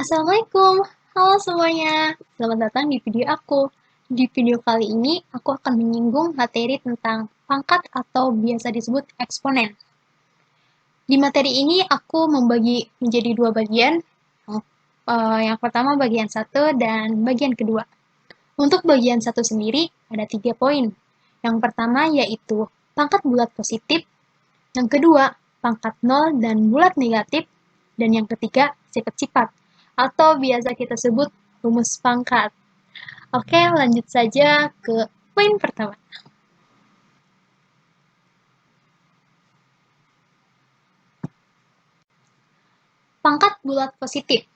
Assalamualaikum, halo semuanya. Selamat datang di video aku. Di video kali ini, aku akan menyinggung materi tentang pangkat atau biasa disebut eksponen. Di materi ini, aku membagi menjadi dua bagian. Yang pertama bagian satu dan bagian kedua. Untuk bagian satu sendiri, ada 3 poin. Yang pertama yaitu pangkat bulat positif. Yang kedua, pangkat nol dan bulat negatif. Dan yang ketiga, sifat-sifat atau biasa kita sebut rumus pangkat. Oke, lanjut saja ke poin pertama. Pangkat bulat positif.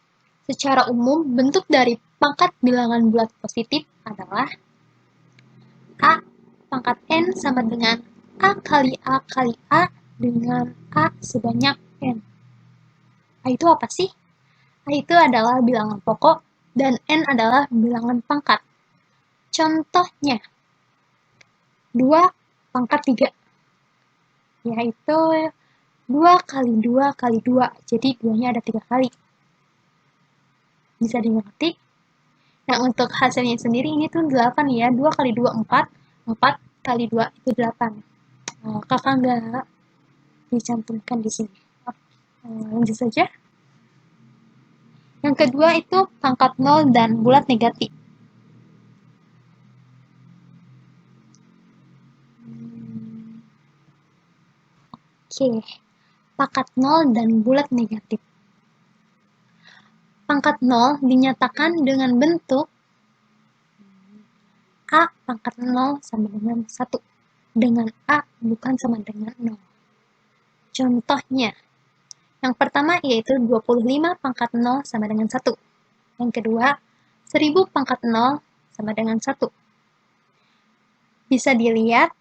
Secara umum, bentuk dari pangkat bilangan bulat positif adalah A pangkat N sama dengan A kali A kali A dengan A sebanyak N. A itu apa sih? A itu adalah bilangan pokok dan N adalah bilangan pangkat. Contohnya, 2 pangkat 3, yaitu 2 kali 2 kali 2, jadi 2-nya ada 3 kali. Bisa dimengerti? Nah, untuk hasilnya sendiri ini tuh 8 ya, 2 kali 2 4, 4 kali 2 itu 8. Kakak nggak dicantumkan di sini. Lanjut saja. Yang kedua itu pangkat 0 dan bulat negatif. Oke, pangkat 0 dan bulat negatif. Pangkat 0 dinyatakan dengan bentuk A pangkat 0 sama dengan 1. Dengan A bukan sama dengan 0. Contohnya, yang pertama yaitu 25 pangkat 0 sama dengan 1. Yang kedua, 1000 pangkat 0 sama dengan 1. Bisa dilihat,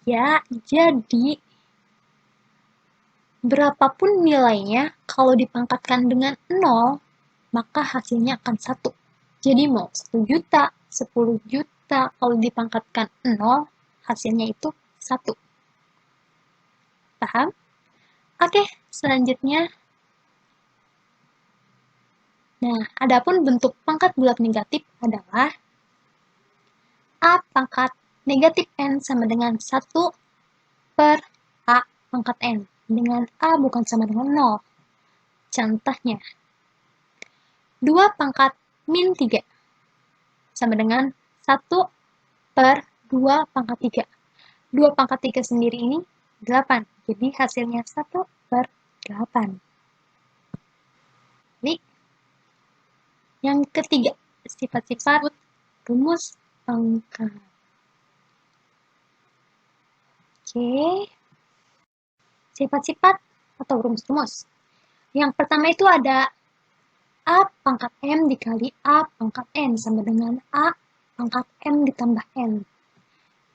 ya, jadi berapapun nilainya, kalau dipangkatkan dengan 0, maka hasilnya akan 1. Jadi mau 1 juta, 10 juta, kalau dipangkatkan 0, hasilnya itu 1. Paham? Oke, selanjutnya. Nah, adapun bentuk pangkat bulat negatif adalah A pangkat negatif N sama dengan 1 per A pangkat N. Dengan A bukan sama dengan 0. Contohnya, 2 pangkat min 3 sama dengan 1 per 2 pangkat 3. 2 pangkat 3 sendiri ini 8. Jadi hasilnya 1 per 8. Ini yang ketiga, sifat-sifat rumus pangkat. Oke. Sifat-sifat atau rumus-rumus. Yang pertama itu ada A pangkat M dikali A pangkat N sama dengan A pangkat M ditambah N.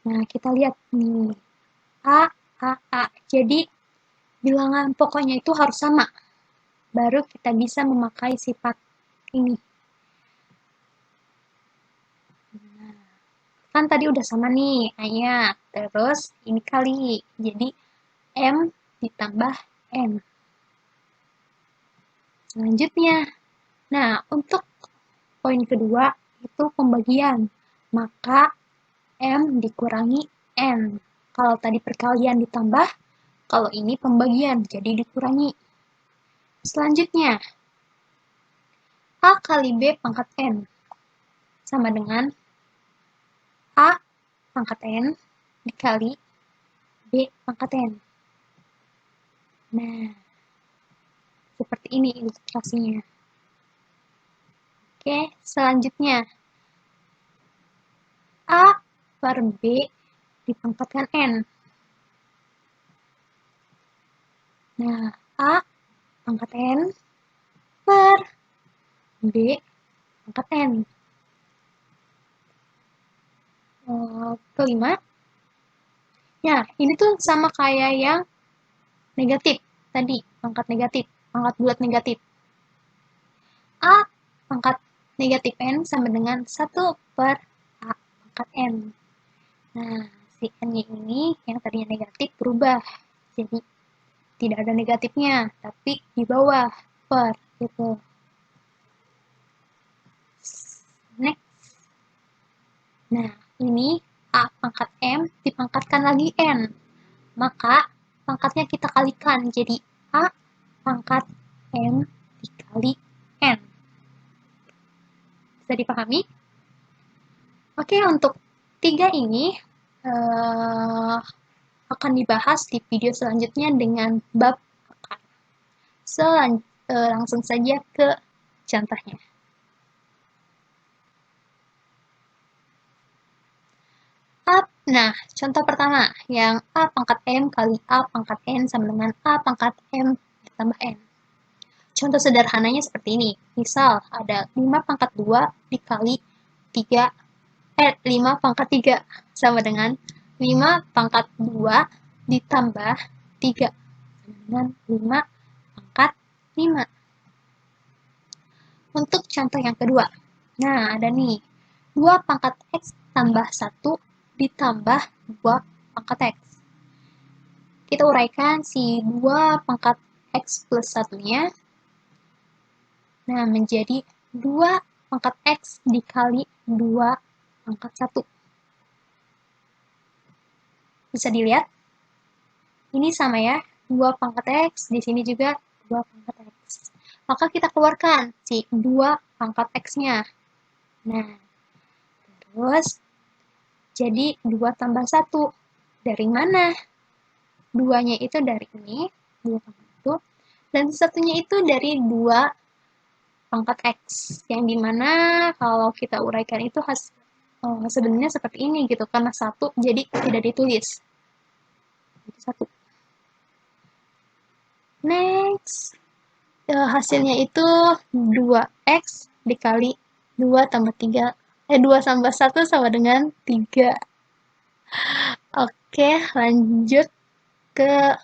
Nah, kita lihat nih. A, A, A. Jadi, bilangan pokoknya itu harus sama. Baru kita bisa memakai sifat ini. Nah, kan tadi udah sama nih A-nya. Terus, ini kali. Jadi, M ditambah N. Selanjutnya, nah, untuk poin kedua itu pembagian. Maka M dikurangi N. Kalau tadi perkalian ditambah, kalau ini pembagian, jadi dikurangi. Selanjutnya, A kali B pangkat N sama dengan A pangkat N dikali B pangkat N. Nah, seperti ini ilustrasinya. Oke, selanjutnya. A per B dipangkatkan N. Nah, A pangkat N per B pangkat N. Kelima. Ya, ini tuh sama kayak yang negatif tadi, pangkat negatif, pangkat bulat negatif. A pangkat negatif N sama dengan 1 per A pangkat N. Nah, si N-nya ini yang tadinya negatif berubah. Jadi, tidak ada negatifnya, tapi di bawah per gitu. Nah, ini A pangkat M dipangkatkan lagi N. Maka pangkatnya kita kalikan, jadi A pangkat M dikali N. Bisa dipahami? Oke, untuk 3 ini akan dibahas di video selanjutnya dengan bab akar. Langsung saja ke contohnya. Nah, contoh pertama, yang A pangkat M kali A pangkat N sama dengan A pangkat M ditambah N. Contoh sederhananya seperti ini. Misal, ada 5 pangkat 2 dikali 3, 5 pangkat 3 sama dengan 5 pangkat 2 ditambah 3 sama dengan 5 pangkat 5. Untuk contoh yang kedua, nah ada nih, 2 pangkat X tambah 1 ditambah 2 pangkat X. Kita uraikan si 2 pangkat X plus 1-nya, nah menjadi 2 pangkat X dikali 2 pangkat 1. Bisa dilihat? Ini sama ya, 2 pangkat X, di sini juga 2 pangkat X. Maka kita keluarkan si 2 pangkat X-nya. Nah, terus jadi 2 tambah 1. Dari mana? 2-nya itu dari ini, 2 pangkat 1, dan satunya itu dari 2 pangkat X. Yang dimana kalau kita uraikan itu sebenarnya seperti ini gitu, karena 1 jadi tidak ditulis. Itu 1. Next, hasilnya itu 2X dikali 2 tambah 3, 2 tambah 1 sama dengan 3. Oke, lanjut ke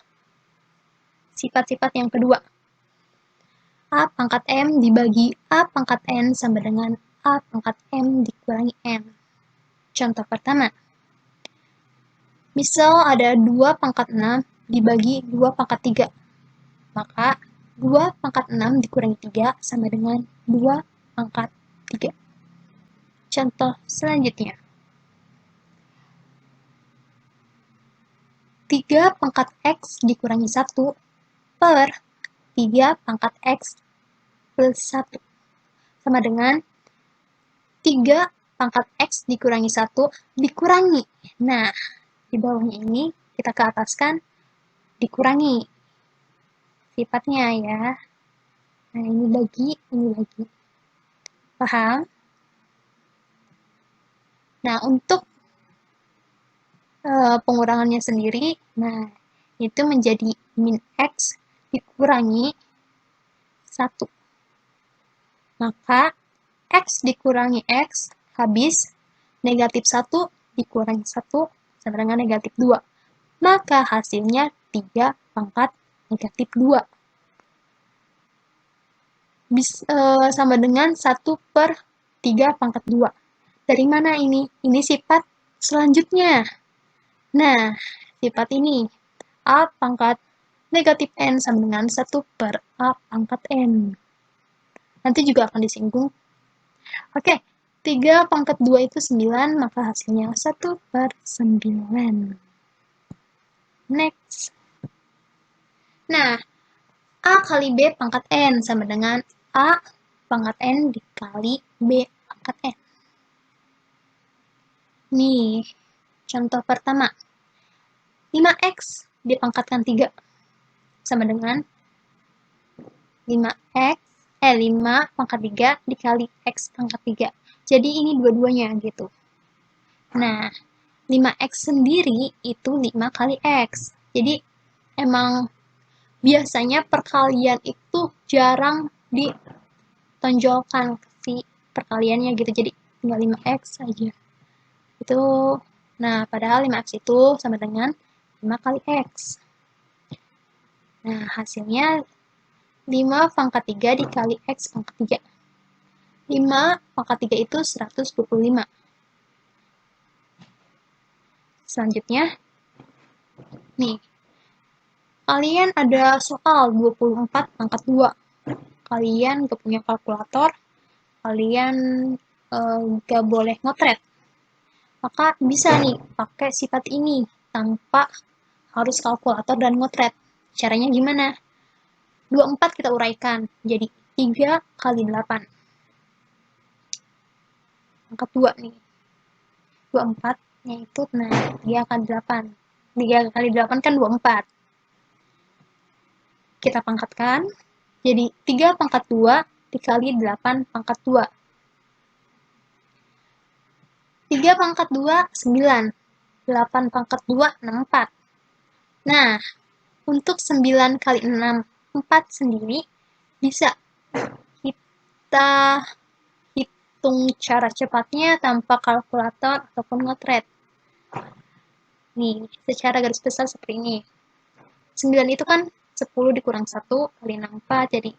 sifat-sifat yang kedua. A pangkat M dibagi A pangkat N sama dengan A pangkat M dikurangi N. Contoh pertama. Misal ada 2 pangkat 6 dibagi 2 pangkat 3. Maka 2 pangkat 6 dikurangi 3 sama dengan 2 pangkat 3. Contoh selanjutnya. 3 pangkat X dikurangi 1 per 3 pangkat X plus 1 sama dengan 3 pangkat X dikurangi 1 dikurangi. Nah, di bawahnya ini kita ke ataskan dikurangi sifatnya ya. Nah, ini bagi. Paham? Nah, untuk pengurangannya sendiri, nah, itu menjadi min X dikurangi 1. Maka X dikurangi X habis, negatif 1 dikurangi 1 sama dengan negatif 2. Maka hasilnya 3 pangkat negatif 2. Sama dengan 1 per 3 pangkat 2. Dari mana ini? Ini sifat selanjutnya. Nah, sifat ini. A pangkat negatif N sama dengan 1 per A pangkat N. Nanti juga akan disinggung. Oke, 3 pangkat 2 itu 9, maka hasilnya 1 per 9. Next. Nah, A kali B pangkat N sama dengan A pangkat N dikali B pangkat N. Nih, contoh pertama. 5X dipangkatkan 3 sama dengan 5 pangkat 3 dikali X pangkat 3. Jadi ini dua-duanya gitu. Nah, 5X sendiri itu 5 kali X. Jadi emang biasanya perkalian itu jarang ditonjolkan si perkaliannya gitu. Jadi tinggal 5X aja. Itu, nah padahal 5X itu sama dengan 5 kali X. Nah, hasilnya 5 pangkat 3 dikali X pangkat 3. 5 pangkat 3 itu 125. Selanjutnya, nih, kalian ada soal 24 pangkat 2. Kalian gak punya kalkulator, kalian gak boleh ngotret. maka bisa nih pakai sifat ini tanpa harus kalkulator dan ngotret. Caranya gimana? 24 kita uraikan jadi 3 kali 8. Angkat 2 nih. 24-nya itu, nah 3 kali 8. 3 kali 8 kan 24. Kita pangkatkan, jadi 3 pangkat 2 dikali 8 pangkat 2. 3 pangkat 2, 9. 8 pangkat 2, 64. Nah, untuk 9 kali 6, 4 sendiri, bisa kita hitung cara cepatnya tanpa kalkulator ataupun ngotret. Nih, secara garis besar seperti ini. 9 itu kan 10 dikurang 1 kali 64, jadi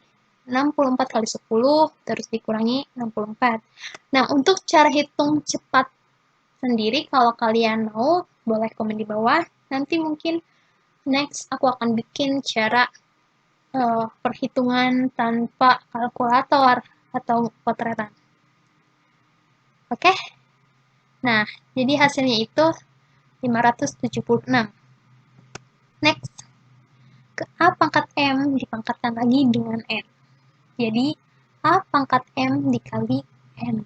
64 kali 10, terus dikurangi 64. Nah, untuk cara hitung cepat sendiri, kalau kalian mau, boleh komen di bawah. Nanti mungkin next aku akan bikin cara perhitungan tanpa kalkulator atau potretan. Oke? Nah, jadi hasilnya itu 576. Next, ke A pangkat M dipangkatkan lagi dengan N. Jadi, A pangkat M dikali N.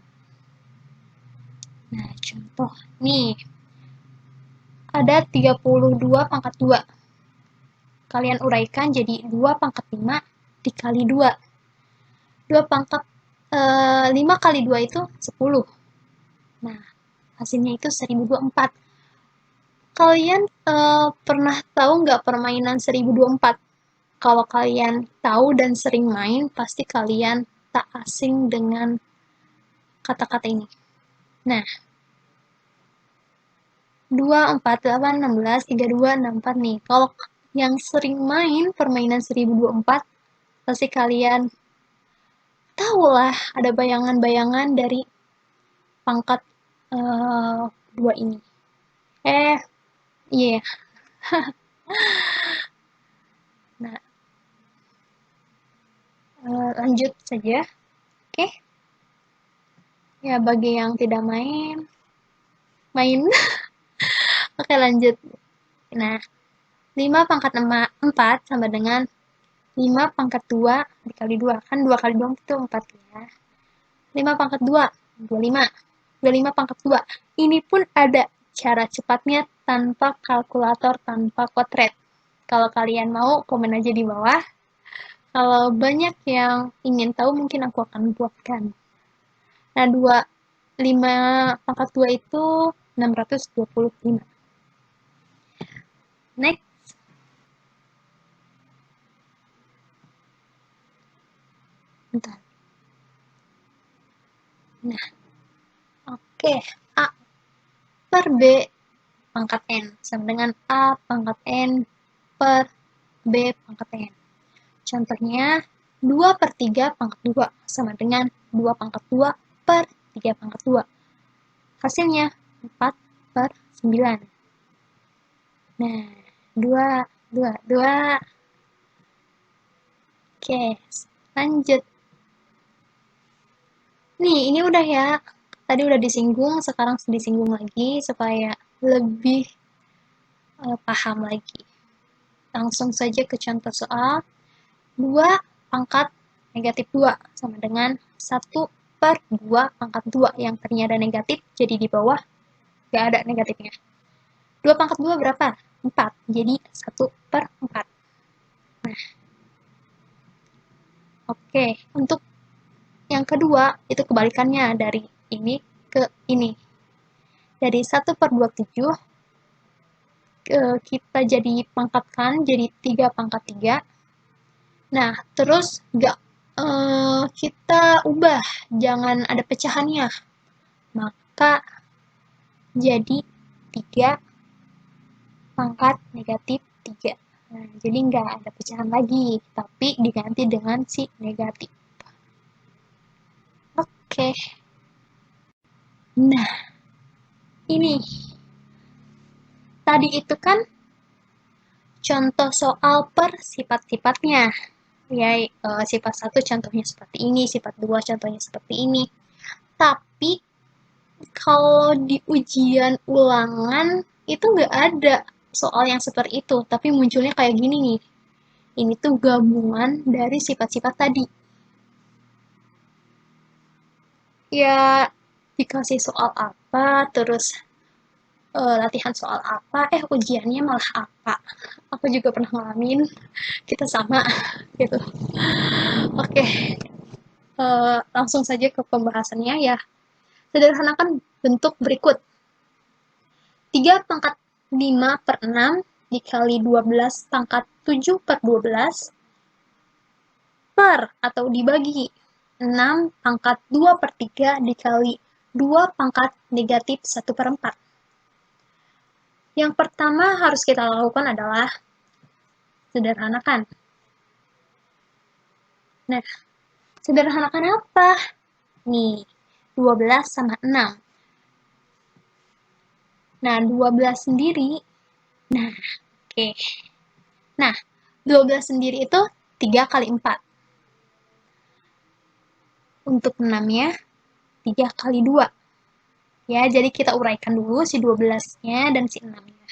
Nah, contoh. Nih, ada 32 pangkat 2. Kalian uraikan jadi 2 pangkat 5 dikali 2. 2 pangkat 5 kali 2 itu 10. Nah, hasilnya itu 1024. Kalian pernah tahu nggak permainan 1024? Kalau kalian tahu dan sering main, pasti kalian tak asing dengan kata-kata ini. Nah, 2, 4, 8, 16, 32, 64 nih. Kalau yang sering main permainan 1024, pasti kalian tahu lah ada bayangan-bayangan dari pangkat 2 ini. Iya. Yeah. Nah, lanjut saja. Oke. Ya, bagi yang tidak main. Oke, lanjut. Nah, 5 pangkat 4 sama dengan 5 pangkat 2 dikali 2. Kan 2 kali 2 itu 4 ya. 5 pangkat 2, 25. 25 pangkat 2. Ini pun ada cara cepatnya tanpa kalkulator, tanpa kotret. Kalau kalian mau, komen aja di bawah. Kalau banyak yang ingin tahu, mungkin aku akan buatkan. Nah, 5 pangkat 2 itu 625. Next. Bentar. Nah, oke. A per B pangkat N sama dengan A pangkat N per B pangkat N. Contohnya, 2 per 3 pangkat 2 sama dengan 2 pangkat 2 per 3 pangkat 2. Hasilnya 4 per 9. Nah, 2. Oke, lanjut. Nih, ini udah ya. Tadi udah disinggung, sekarang disinggung lagi supaya lebih paham lagi. Langsung saja ke contoh soal. 2 pangkat negatif 2 sama dengan 1 per 2 pangkat 2 yang tadinya ada negatif, jadi di bawah nggak ada negatifnya. 2 pangkat 2 berapa? 4, jadi 1 per 4. Nah, oke. Untuk yang kedua, itu kebalikannya dari ini ke ini. Dari 1 per 27, kita jadi pangkatkan jadi 3 pangkat 3. Nah, terus nggak kita ubah, jangan ada pecahannya. Maka jadi 3 pangkat negatif 3. Nah, jadi nggak ada pecahan lagi, tapi diganti dengan si negatif. Oke. Nah, ini. Tadi itu kan contoh soal per sifat-sifatnya. Ya, sifat 1 contohnya seperti ini, sifat 2 contohnya seperti ini. Tapi Kalau di ujian ulangan itu nggak ada soal yang seperti itu, tapi munculnya kayak gini nih. Ini tuh gabungan dari sifat-sifat tadi. Ya, dikasih soal apa, terus latihan soal apa, ujiannya malah apa. Aku juga pernah ngalamin, kita sama gitu. Oke, langsung saja ke pembahasannya ya. Sederhanakan bentuk berikut. 3 pangkat 5/6 dikali 12 pangkat 7/12 per atau dibagi 6 pangkat 2/3 dikali 2 pangkat negatif 1/4. Yang pertama harus kita lakukan adalah sederhanakan. Nah, sederhanakan apa? Nih, 12 sama 6. Nah, 12 sendiri. Nah, oke. Nah, 12 sendiri itu 3 kali 4. Untuk 6-nya 3 kali 2. Ya, jadi kita uraikan dulu si 12-nya dan si 6-nya.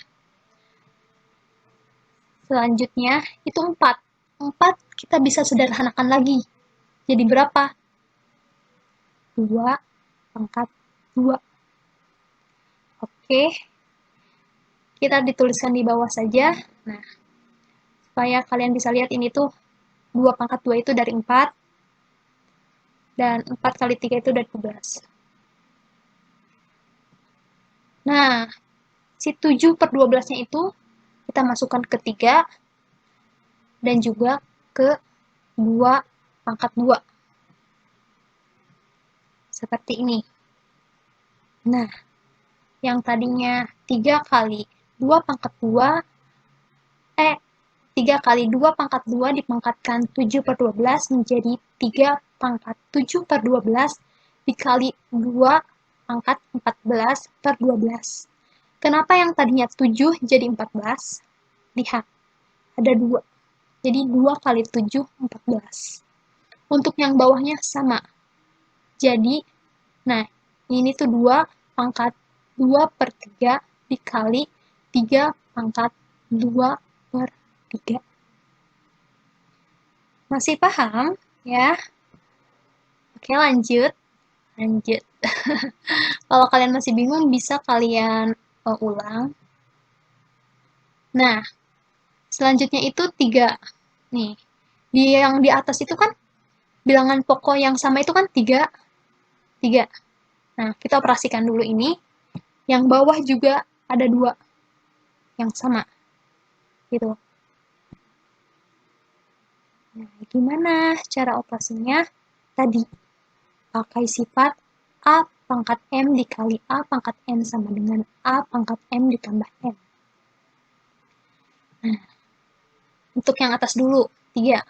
Selanjutnya, itu 4. 4 kita bisa sederhanakan lagi. Jadi berapa? 2 pangkat 2. Oke, kita dituliskan di bawah saja. Nah, supaya kalian bisa lihat ini tuh 2 pangkat 2 itu dari 4. Dan 4 kali 3 itu dari 12. Nah, si 7/12-nya itu kita masukkan ke 3 dan juga ke 2 pangkat 2. Seperti ini. Nah, yang tadinya 3 kali 2 pangkat 2, 3 kali 2 pangkat 2 dipangkatkan 7/12 menjadi 3 pangkat 7/12 dikali 2 pangkat 14/12. Kenapa yang tadinya 7 jadi 14? Lihat, ada 2. Jadi 2 kali 7, 14. Untuk yang bawahnya sama. Jadi, nah, ini tuh 2 pangkat 2/3 dikali 3 pangkat 2/3. Masih paham? Ya. Oke, lanjut. Lanjut. Kalau kalian masih bingung, bisa kalian ulang. Nah, selanjutnya itu 3. Nih, yang di atas itu kan bilangan pokok yang sama itu kan 3. 3. Nah, kita operasikan dulu ini. Yang bawah juga ada 2 yang sama. Gitu. Nah, gimana cara operasinya? Tadi, pakai sifat A pangkat M dikali A pangkat M sama dengan A pangkat M ditambah M. Nah, untuk yang atas dulu, 3.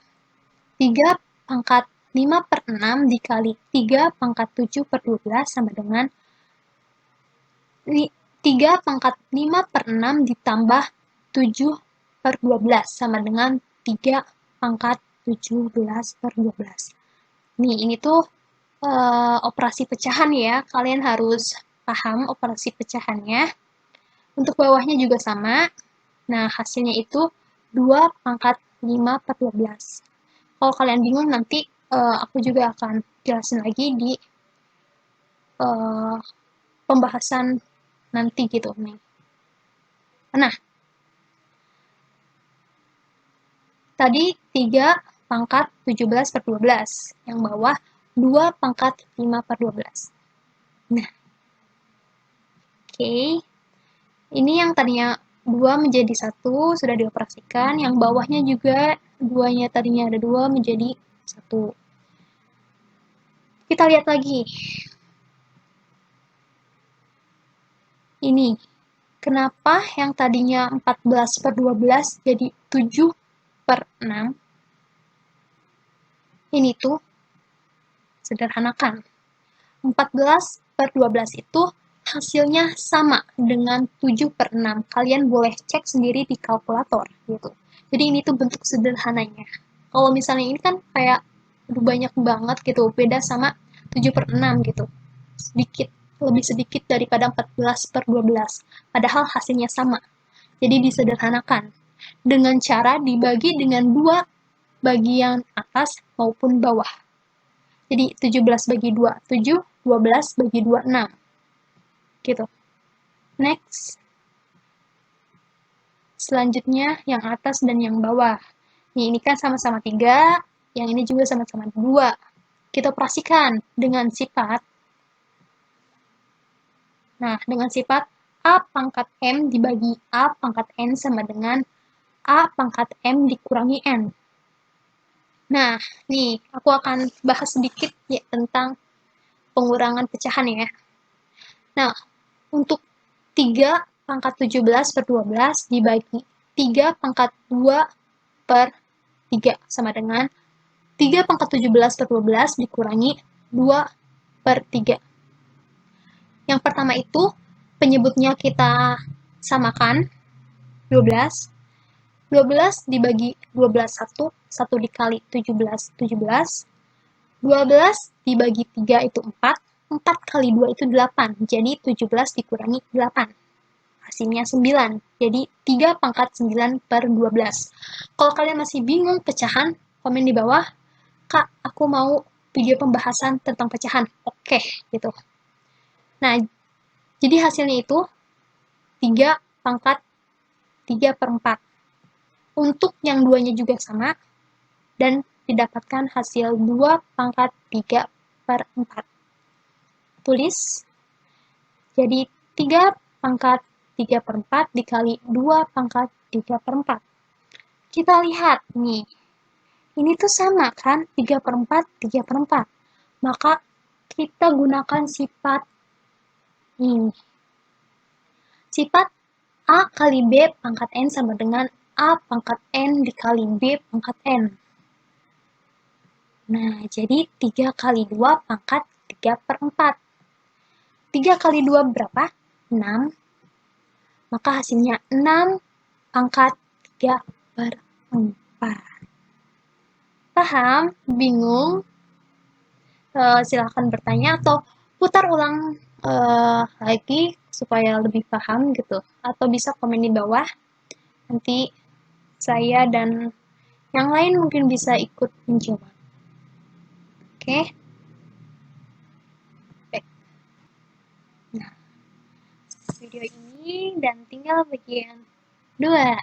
3 pangkat 5/6 dikali 3 pangkat 7/12 sama dengan 3 pangkat 5/6 ditambah 7/12 sama dengan 3 pangkat 17/12. Nih, ini tuh operasi pecahan ya. Kalian harus paham operasi pecahannya. Untuk bawahnya juga sama. Nah, hasilnya itu 2 pangkat 5/12. Kalau kalian bingung nanti aku juga akan jelasin lagi di pembahasan nanti gitu nih. Nah, tadi 3 pangkat 17/12. Yang bawah 2 pangkat 5/12. Nah, oke. Ini yang tadinya 2 menjadi 1 sudah dioperasikan. Yang bawahnya juga 2-nya tadinya ada 2 menjadi 1. Kita lihat lagi. Ini. Kenapa yang tadinya 14/12 jadi 7/6? Ini tuh sederhanakan. 14/12 itu hasilnya sama dengan 7/6. Kalian boleh cek sendiri di kalkulator gitu. Jadi ini tuh bentuk sederhananya. Kalau misalnya ini kan kayak banyak banget gitu, beda sama 7/6 gitu. Sedikit. lebih sedikit daripada 14/12, padahal hasilnya sama. Jadi disederhanakan dengan cara dibagi dengan 2 bagian atas maupun bawah. Jadi 17 bagi 2, 7, 12 bagi 2, 6. Gitu. Next. Selanjutnya yang atas dan yang bawah. Ini kan sama-sama 3, yang ini juga sama-sama 2. Kita operasikan dengan sifat. Nah, dengan sifat A pangkat M dibagi A pangkat N sama dengan A pangkat M dikurangi N. Nah, nih, aku akan bahas sedikit ya tentang pengurangan pecahan ya. Nah, untuk 3 pangkat 17/12 dibagi 3 pangkat 2 per 3 sama dengan 3 pangkat 17/12 dikurangi 2 per 3. Yang pertama itu penyebutnya kita samakan 12. 12 dibagi 12 1, 1 dikali 17, 17. 12 dibagi 3 itu 4, 4 kali 2 itu 8, jadi 17 dikurangi 8. Hasilnya 9, jadi 3 pangkat 9/12. Kalau kalian masih bingung pecahan, komen di bawah, Kak, aku mau video pembahasan tentang pecahan. Oke, gitu. Nah, jadi hasilnya itu 3 pangkat 3/4. Untuk yang duanya juga sama, dan didapatkan hasil 2 pangkat 3/4. Tulis, jadi 3 pangkat 3/4 dikali 2 pangkat 3/4. Kita lihat nih, ini tuh sama kan, 3/4, 3/4. Maka kita gunakan sifat ini. Sifat A kali B pangkat N sama dengan A pangkat N dikali B pangkat N. Nah, jadi 3 kali 2 pangkat 3/4. 3 kali 2 berapa? 6. Maka hasilnya 6 pangkat 3/4. Paham? Bingung? Silahkan bertanya atau putar ulang lagi supaya lebih paham gitu. Atau bisa komen di bawah. Nanti saya dan yang lain mungkin bisa ikut menjawab. Oke? Baik. Nah, video ini dan tinggal bagian 2.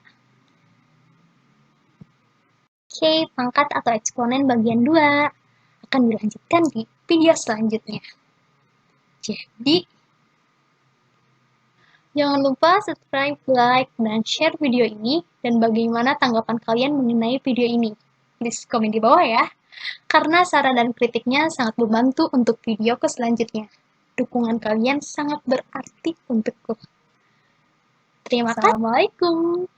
Oke, pangkat atau eksponen bagian 2 akan dilanjutkan di video selanjutnya. Jadi, jangan lupa subscribe, like, dan share video ini, dan bagaimana tanggapan kalian mengenai video ini. Please komen di bawah ya, karena saran dan kritiknya sangat membantu untuk videoku selanjutnya. Dukungan kalian sangat berarti untukku. Terima kasih. Assalamualaikum.